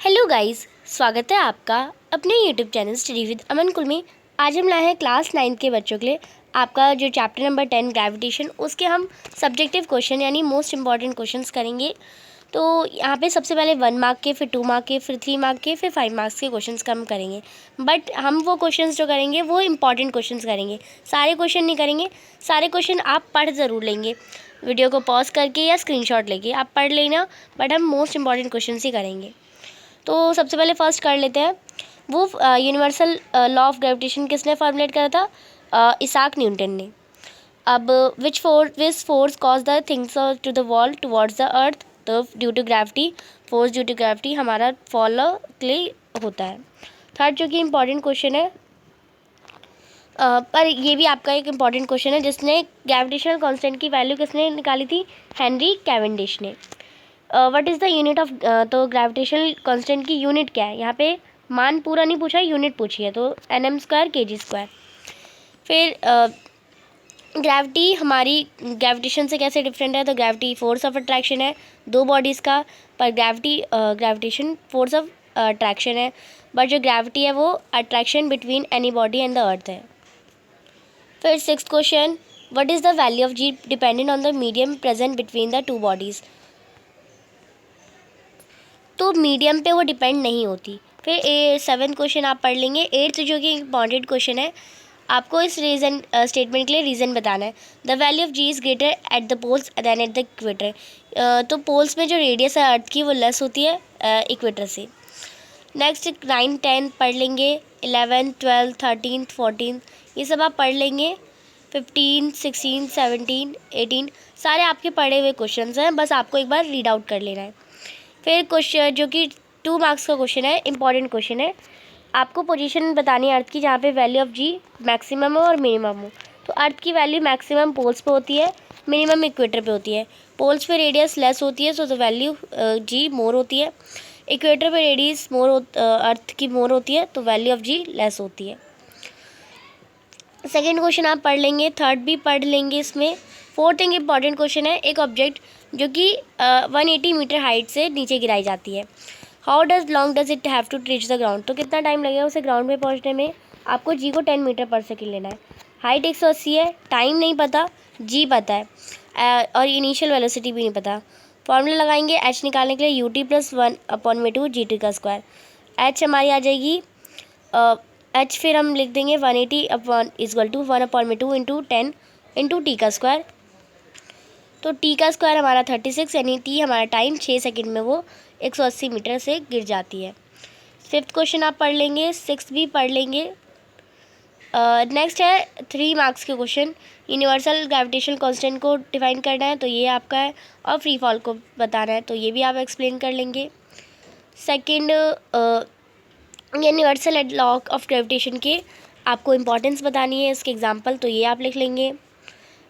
Hello guys, स्वागत है आपका अपने यूट्यूब चैनल स्टडी विद अमन कुल में। आज हम लाए हैं क्लास 9 के बच्चों के लिए आपका जो चैप्टर नंबर 10 ग्रेविटेशन, उसके हम सब्जेक्टिव क्वेश्चन यानी मोस्ट इंपॉर्टेंट क्वेश्चंस करेंगे। तो यहाँ पे सबसे पहले 1 मार्क के, फिर 2 मार्क के, फिर 3 मार्क के, फिर 5 मार्क्स के क्वेश्चंस का हम करेंगे। बट हम वो क्वेश्चंस जो करेंगे वो इंपॉर्टेंट क्वेश्चंस करेंगे, सारे क्वेश्चन नहीं करेंगे। सारे क्वेश्चन आप पढ़ ज़रूर लेंगे, वीडियो को पॉज करके या स्क्रीनशॉट लेके आप पढ़ लेना, बट हम मोस्ट इंपॉर्टेंट क्वेश्चन ही करेंगे। तो सबसे पहले फर्स्ट कर लेते हैं, वो यूनिवर्सल लॉ ऑफ ग्रेविटेशन किसने फॉर्मुलेट करा था? इसाक न्यूटन ने। अब which force cause the things to the wall towards the earth? तो due to gravity, force due to gravity हमारा फॉल के लिए होता है। थर्ड जो कि इम्पॉर्टेंट क्वेश्चन है, पर ये भी आपका एक इम्पॉर्टेंट क्वेश्चन है, जिसने ग्रेविटेशनल कांस्टेंट की वैल्यू किसने निकाली थी? हेनरी कैवेंडिश ने। What is the unit of, तो ग्रेविटेशनल कांस्टेंट की यूनिट क्या है? यहाँ पे मान पूरा नहीं पूछा, यूनिट पूछी है, तो nm² kg²। फिर ग्रेविटी हमारी ग्रेविटेशन से कैसे डिफरेंट है? तो ग्रेविटी फोर्स ऑफ अट्रैक्शन है दो बॉडीज़ का, पर ग्रेविटेशन फोर्स ऑफ अट्रैक्शन है, बट जो ग्रेविटी है वो attraction between any body and the earth है। फिर 6th question, what is the value of G dependent on the medium present between the two bodies? तो medium पे वो depend नहीं होती। फिर 7th क्वेश्चन आप पढ़ लेंगे। 8th जो कि इम्पॉर्टेंट क्वेश्चन है, आपको इस रीज़न स्टेटमेंट के लिए रीज़न बताना है। The value of G is greater at the poles than at the equator. तो पोल्स में जो रेडियस है अर्थ की वो लेस होती है इक्वेटर से। नेक्स्ट 9, 10 पढ़ लेंगे। 11, 12, 13, 14 ये सब आप पढ़ लेंगे। 15, 16, 17, 18 सारे आपके पढ़े हुए क्वेश्चंस हैं, बस आपको एक बार रीड आउट कर लेना है। फिर क्वेश्चन जो कि 2 मार्क्स का क्वेश्चन है, इंपॉर्टेंट क्वेश्चन है, आपको पोजीशन बतानी है अर्थ की जहाँ पे वैल्यू ऑफ जी मैक्सिमम हो और मिनिमम हो। तो अर्थ की वैल्यू मैक्सिमम पोल्स पे होती है, मिनिमम इक्वेटर पे होती है। पोल्स पे रेडियस लेस होती है, सो द वैल्यू जी मोर होती है। इक्वेटर पे रेडियस अर्थ की मोर होती है, तो वैल्यू ऑफ जी लेस होती है। सेकेंड क्वेश्चन आप पढ़ लेंगे, थर्ड भी पढ़ लेंगे इसमें। फोर्थ एक इंपॉर्टेंट क्वेश्चन है, एक ऑब्जेक्ट जो कि 180 मीटर हाइट से नीचे गिराई जाती है। How long does it have to reach the ground? तो कितना टाइम लगेगा उसे ग्राउंड में पहुंचने में? आपको जी को 10 मीटर पर सेकेंड लेना है। हाइट 180 है, टाइम नहीं पता, जी पता है, और इनिशियल वेलोसिटी भी नहीं पता। फॉर्मूला लगाएंगे एच निकालने के लिए, ut + 1/2 GT²। एच हमारी आ जाएगी, एच फिर हम लिख देंगे 180 = 1/2 × 10 × t²। तो t² हमारा 36, यानी t हमारा टाइम 6 सेकंड में वो 180 मीटर से गिर जाती है। 5th क्वेश्चन आप पढ़ लेंगे, 6th भी पढ़ लेंगे। नेक्स्ट है 3 मार्क्स के क्वेश्चन, यूनिवर्सल ग्रेविटेशनल कांस्टेंट को डिफाइन करना है, तो ये आपका है, और फ्री फॉल को बताना है, तो ये भी आप एक्सप्लेन कर लेंगे। Second universal law of gravitation के आपको इम्पोर्टेंस बतानी है, इसके एग्जाम्पल, तो ये आप लिख लेंगे।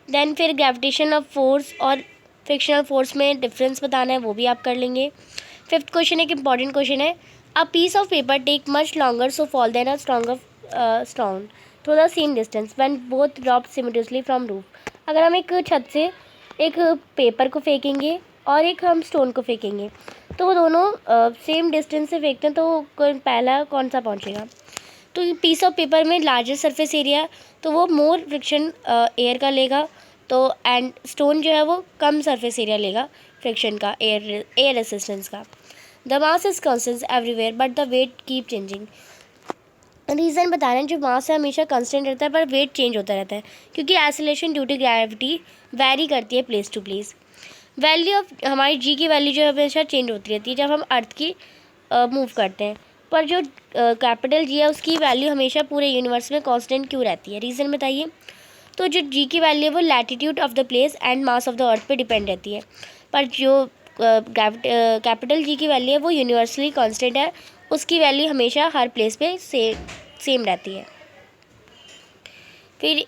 देन फिर ग्रेविटेशन ऑफ फोर्स और फ्रिक्शनल फोर्स में डिफरेंस बताना है, वो भी आप कर लेंगे। 5th क्वेश्चन एक इंपॉर्टेंट क्वेश्चन है, a piece of paper take much longer so fall than a stone through the same distance when both drop simultaneously from roof. अगर हम एक छत से एक पेपर को फेंकेंगे और एक हम स्टोन को फेंकेंगे, तो वो दोनों सेम डिस्टेंस से फेंकते हैं, तो पहला कौन सा पहुँचेगा? तो पीस ऑफ पेपर में लार्जर सरफेस एरिया, तो वो मोर फ्रिक्शन एयर का लेगा, तो एंड स्टोन जो है वो कम सरफेस एरिया लेगा फ्रिक्शन का, एयर रेसिस्टेंस का। The mass is constant everywhere but the weight keep changing. Reason बता रहे हैं, जो मास है हमेशा कांस्टेंट रहता है, पर वेट चेंज होता रहता है, क्योंकि acceleration due to gravity vary करती है place to place. Value of हमारी जी की वैल्यू जो है हमेशा चेंज होती रहती है जब हम अर्थ की मूव करते हैं, पर जो कैपिटल जी है उसकी वैल्यू हमेशा पूरे यूनिवर्स में कांस्टेंट क्यों रहती है? रीज़न बताइए। तो जो जी की वैल्यू है वो latitude of the place and mass of the earth पे डिपेंड रहती है, पर जो कैपिटल जी की वैल्यू है वो यूनिवर्सली कांस्टेंट है, उसकी वैल्यू हमेशा हर प्लेस पे सेम रहती है। फिर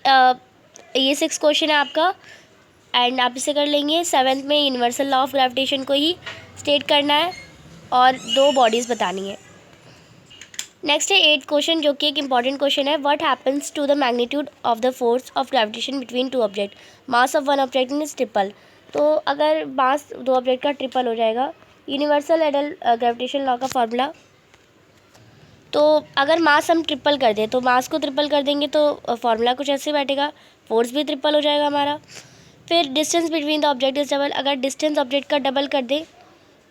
ये 6 क्वेश्चन है आपका, एंड आप इसे कर लेंगे। 7th में यूनिवर्सल लॉ ऑफ ग्रेविटेशन को ही स्टेट करना है और 2 बॉडीज़ बतानी है। नेक्स्ट है 8th क्वेश्चन, जो कि एक इंपॉर्टेंट क्वेश्चन है, what happens to the magnitude of the force of gravitation between 2 object? Mass of 1 object is triple. तो अगर मास 2 ऑब्जेक्ट का ट्रिपल हो जाएगा यूनिवर्सल एडल ग्रेविटेशन लॉ का फॉर्मूला, तो अगर मास हम ट्रिपल कर दें तो मास को ट्रिपल कर देंगे तो फॉर्मूला कुछ ऐसे बैठेगा, फोर्स भी ट्रिपल हो जाएगा हमारा। फिर distance between the object is double, अगर डिस्टेंस ऑब्जेक्ट का डबल कर दें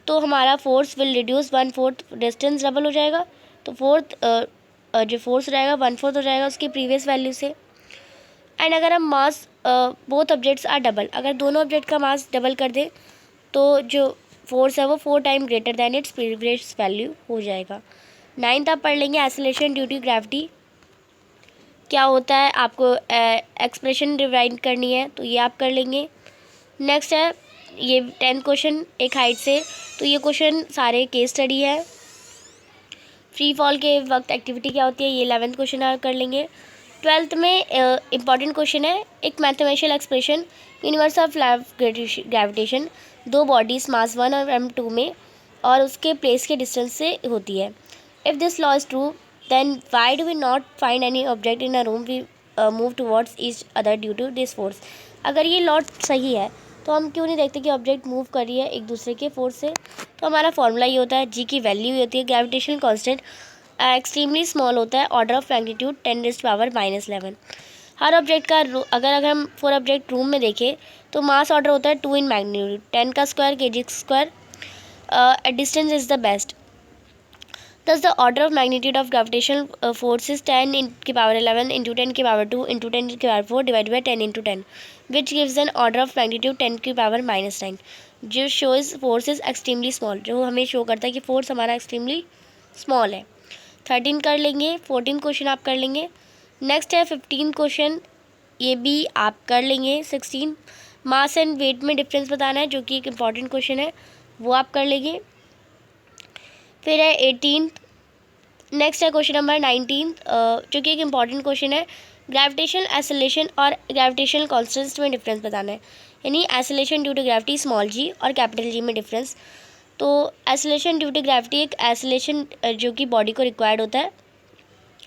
तो हमारा force will reduce 1/4, distance double हो जाएगा तो जो फोर्स रहेगा 1/4 हो जाएगा उसकी प्रीवियस वैल्यू से। एंड अगर हम मास बोथ ऑब्जेक्ट्स आर डबल, अगर दोनों ऑब्जेक्ट का मास डबल कर दें तो जो फोर्स है वो 4 time greater than its previous value हो जाएगा। 9th आप पढ़ लेंगे एक्सेलरेशन ड्यू टू ग्रेविटी क्या होता है, आपको एक्सप्रेशन डिवाइड करनी है तो ये आप कर लेंगे। नेक्स्ट है ये 10th क्वेश्चन एक हाइट से, तो ये क्वेश्चन सारे केस स्टडी है। फ्री फॉल के वक्त एक्टिविटी क्या होती है, ये 11th क्वेश्चन आप कर लेंगे। 12th में इंपॉर्टेंट क्वेश्चन है एक mathematical expression, universe of gravitation, दो बॉडीज मास 1 और m2 में और उसके प्लेस के डिस्टेंस से होती है। If this law is true then why do we not find any object in a room we move towards each other due to this force. अगर ये लॉ सही है तो हम क्यों नहीं देखते कि ऑब्जेक्ट मूव कर रही है एक दूसरे के फोर्स से। तो हमारा फॉर्मूला ये होता है, जी की वैल्यू ये होती है ग्रेविटेशनल कांस्टेंट एक्सट्रीमली स्मॉल होता है, order of magnitude 10⁻⁻11। Her object का अगर हम फॉर ऑब्जेक्ट रूम में देखें तो मास ऑर्डर होता है 2 इन मैग्नीट्यूड 10 का square kg square, distance is the best. Thus the order of magnitude of gravitational force is 10⁻11 into 10⁻2 into 10⁻4 divided by 10 into 10, which gives an order of magnitude 10⁻⁻9, जो shows force is extremely small, जो हमें show करता है कि force हमारा extremely small है। 13 कर लेंगे, 14 क्वेश्चन आप कर लेंगे। नेक्स्ट है 15 क्वेश्चन, ये भी आप कर लेंगे। 16 मास एंड वेट में डिफरेंस बताना है, जो कि एक इम्पॉर्टेंट क्वेश्चन है, वो आप कर लेंगे। फिर है 18। नेक्स्ट है क्वेश्चन नंबर 19, जो कि एक इम्पॉर्टेंट क्वेश्चन है, ग्रेविटेशनल एक्सेलरेशन और ग्रेविटेशनल कांस्टेंट्स में डिफरेंस बताना है, यानी acceleration due to gravity small G और कैपिटल जी में डिफरेंस। तो एक्सेलरेशन ड्यू टू ग्रेविटी एक एक्सेलरेशन जो कि बॉडी को रिक्वायर्ड होता है,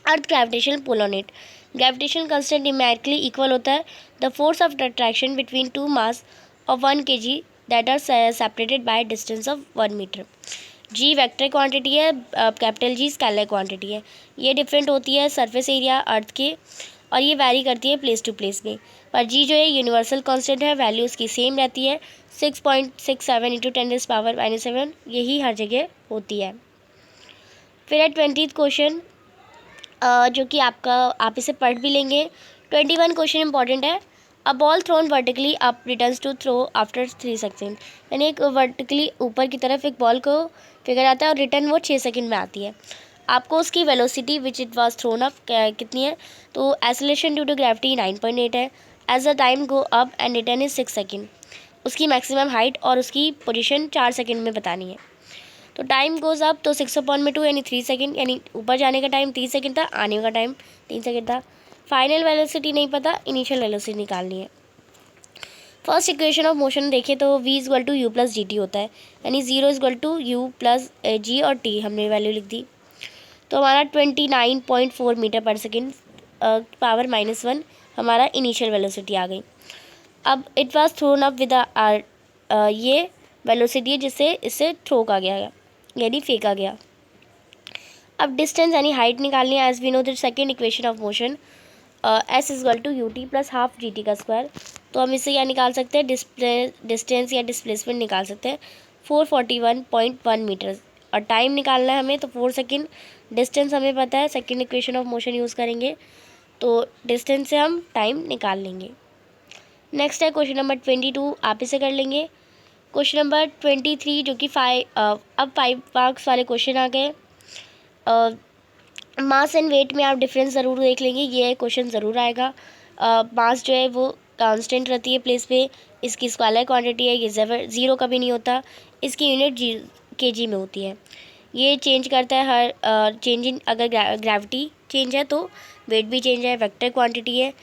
earth gravitational pull on it, gravitational constant numerically equal होता है the force of attraction between two mass of 1 kg that are separated by distance of 1 metre. Ji vector quantity है, capital G scalar quantity है। ये different होती है surface area अर्थ के, और ये वैरी करती है प्लेस टू प्लेस में, पर जी जो है यूनिवर्सल कांस्टेंट है, वैल्यू उसकी सेम रहती है 6.67 इंटू 10⁻⁻7, यही हर जगह होती है। फिर है 20th क्वेश्चन, जो कि आप इसे पढ़ भी लेंगे। 21 क्वेश्चन इंपॉर्टेंट है, a ball thrown vertically up returns to throw after 3 second, यानी एक वर्टिकली ऊपर की तरफ एक बॉल को फिगर आता है और रिटर्न वो 6 सेकेंड में आती है। आपको उसकी velocity which it was thrown up कितनी है, तो एक्सेलरेशन ड्यू टू ग्रेविटी 9.8 है, as the time go up and return is 6 second, उसकी मैक्सिमम हाइट और उसकी पोजीशन 4 सेकेंड में बतानी है। तो टाइम गोज़ अप तो 6/2 यानी 3 सेकेंड, यानी ऊपर जाने का टाइम 30 सेकेंड था, आने का टाइम 3 सेकेंड था। फाइनल वेलोसिटी नहीं पता, इनिशियल वेलोसिटी निकालनी है। फर्स्ट इक्वेशन ऑफ मोशन देखें तो v is equal to U plus G T होता है, यानी 0 is equal to U plus G और टी हमने वैल्यू लिख दी। तो हमारा 29.4 मीटर पर सेकेंड पावर -1 हमारा इनिशियल वेलोसिटी आ गई। अब it was thrown up with ये वेलोसिटी है जिससे इससे थ्रो का गया यानी फेंका गया। अब डिस्टेंस यानी हाइट निकालनी है, as we know the second equation of motion S is equal to U T plus half G T का स्क्वायर। तो हम इससे क्या निकाल सकते हैं, डिस्टेंस या डिस्प्लेसमेंट निकाल सकते हैं 441.1 मीटर, और टाइम निकालना है हमें तो 4 सेकेंड। डिस्टेंस हमें पता है, second equation of motion use करेंगे तो डिस्टेंस से हम टाइम निकाल लेंगे। नेक्स्ट है क्वेश्चन नंबर 22, आप इसे कर लेंगे। क्वेश्चन नंबर 23 जो कि अब 5 मार्क्स वाले क्वेश्चन आ गए। मास एंड वेट में आप डिफरेंस ज़रूर देख लेंगे, ये क्वेश्चन ज़रूर आएगा। मास जो है वो कांस्टेंट रहती है प्लेस पे, इसकी स्केलर क्वांटिटी है, ये ज़ीरो कभी नहीं होता, इसकी यूनिट kg में होती है। ये चेंज करता है हर चेंज इन, अगर ग्रेविटी चेंज है तो वेट भी चेंज है, वेक्टर क्वांटिटी है।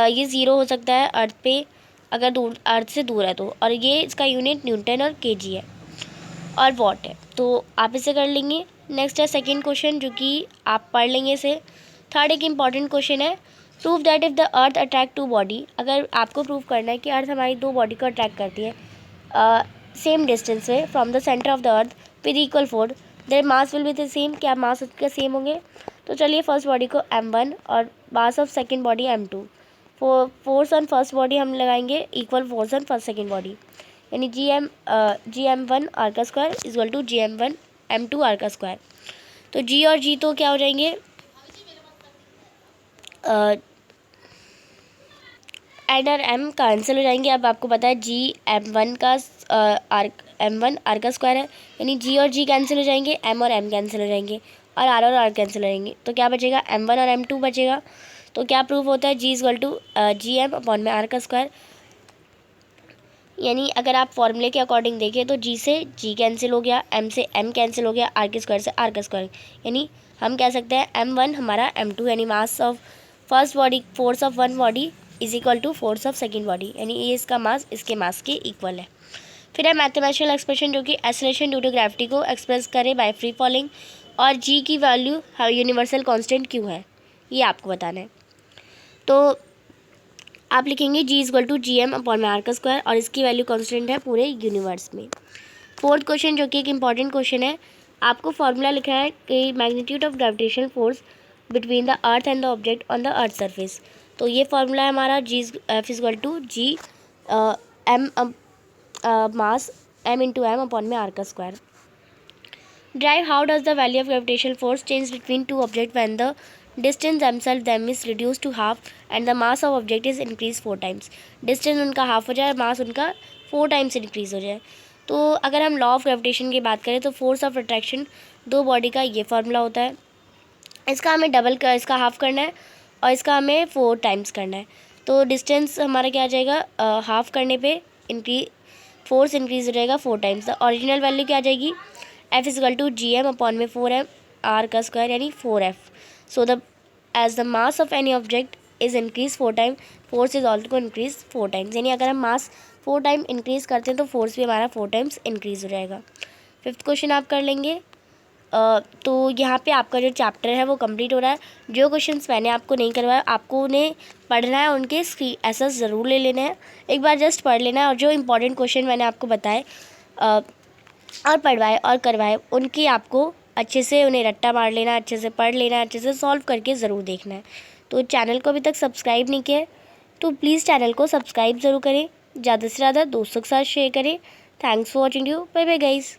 ये ज़ीरो हो सकता है अर्थ पे अगर अर्थ से दूर है तो, और ये इसका यूनिट न्यूटन और kg है और वॉट है, तो आप इसे कर लेंगे। नेक्स्ट है सेकंड क्वेश्चन जो कि आप पढ़ लेंगे इसे। थर्ड एक इम्पॉर्टेंट क्वेश्चन है, prove that if the earth attract two body, अगर आपको प्रूव करना है कि अर्थ हमारी दो बॉडी को अट्रैक्ट करती है, सेम डिस्टेंस में from the centre of the earth with equal force their mass will be the same. क्या मास उसके सेम होंगे? तो चलिए फर्स्ट बॉडी को m1 और mass of second body m2। Force on first body हम लगाएंगे equal force on first second body, यानी gm1 r का square equal to gm1 m2 r का स्क्वायर। तो g और g तो क्या हो जाएंगे, एन और एम कैंसिल हो जाएंगे। अब आपको पता है m1 का m1 r का स्क्वायर है, यानी g और g कैंसिल हो जाएंगे, m और m कैंसिल हो जाएंगे और r कैंसिल हो जाएंगे। तो क्या बचेगा, m1 और m2 बचेगा। तो क्या प्रूफ होता है, g equal to gm upon में r का स्क्वायर। यानी अगर आप फॉर्मूले के अकॉर्डिंग देखें तो g से g कैंसिल हो गया, m से m कैंसिल हो गया, r के स्क्वायर से r का स्क्वायर। यानी हम कह सकते हैं m1 हमारा m2 यानी mass of first body force of one body is equal to force of second body, यानी ये इसका मास इसके मास के इक्वल है। फिर है मैथमेटिकल एक्सप्रेशन जो कि एक्सेलरेशन ड्यू टू ग्रेविटी को एक्सप्रेस करे बाय फ्री फॉलिंग और g की वैल्यू यूनिवर्सल कांस्टेंट क्यों है, ये आपको बताना है। तो आप लिखेंगे g equal to gm upon में r का स्क्वायर और इसकी वैल्यू कांस्टेंट है पूरे यूनिवर्स में। फोर्थ क्वेश्चन जो कि एक इंपॉर्टेंट क्वेश्चन है, आपको फॉर्मूला लिखा है कि magnitude of gravitational force between the earth and the object on the earth surface. तो ये फार्मूला है हमारा g F equal to g m mass m into M upon में r का square. Derive how does the value of gravitational force change between two object when the distance themselves them is reduced to half and the mass of object is increased 4 times। Distance उनका half हो जाए, मास उनका 4 times increase हो जाए। तो अगर हम law of gravitation की बात करें तो फोर्स ऑफ अट्रैक्शन दो बॉडी का ये फार्मूला होता है। इसका हमें इसका हाफ करना है और इसका हमें 4 टाइम्स करना है। तो डिस्टेंस हमारा क्या आ जाएगा, हाफ करने पे फोर्स इंक्रीज हो जाएगा 4 टाइम्स। द ओरिजिनल वैल्यू क्या आ जाएगी, F equal to gm upon में 4m r का स्क्वायर यानी 4f। So the as the mass of any object is increase 4 time force is also increase 4 times. यानी अगर हम मास 4 टाइम इंक्रीज करते हैं तो फोर्स भी हमारा 4 टाइम्स इंक्रीज हो जाएगा। फिफ्थ क्वेश्चन आप कर लेंगे। तो यहाँ पे आपका जो चैप्टर है वो कंप्लीट हो रहा है। जो क्वेश्चंस मैंने आपको नहीं करवाया आपको उन्हें पढ़ना है, उनके ऐसा ज़रूर ले लेना है, एक बार जस्ट पढ़ लेना है और जो इंपॉर्टेंट क्वेश्चन मैंने आपको बताए और पढ़वाए और करवाए उनकी आपको अच्छे से उन्हें रट्टा मार लेना, अच्छे से पढ़ लेना, अच्छे से सॉल्व करके ज़रूर देखना है। तो चैनल को अभी तक सब्सक्राइब नहीं किया है तो प्लीज़ चैनल को सब्सक्राइब ज़रूर करें, ज़्यादा से ज़्यादा दोस्तों के साथ शेयर करें। Thanks for watching you, bye bye guys.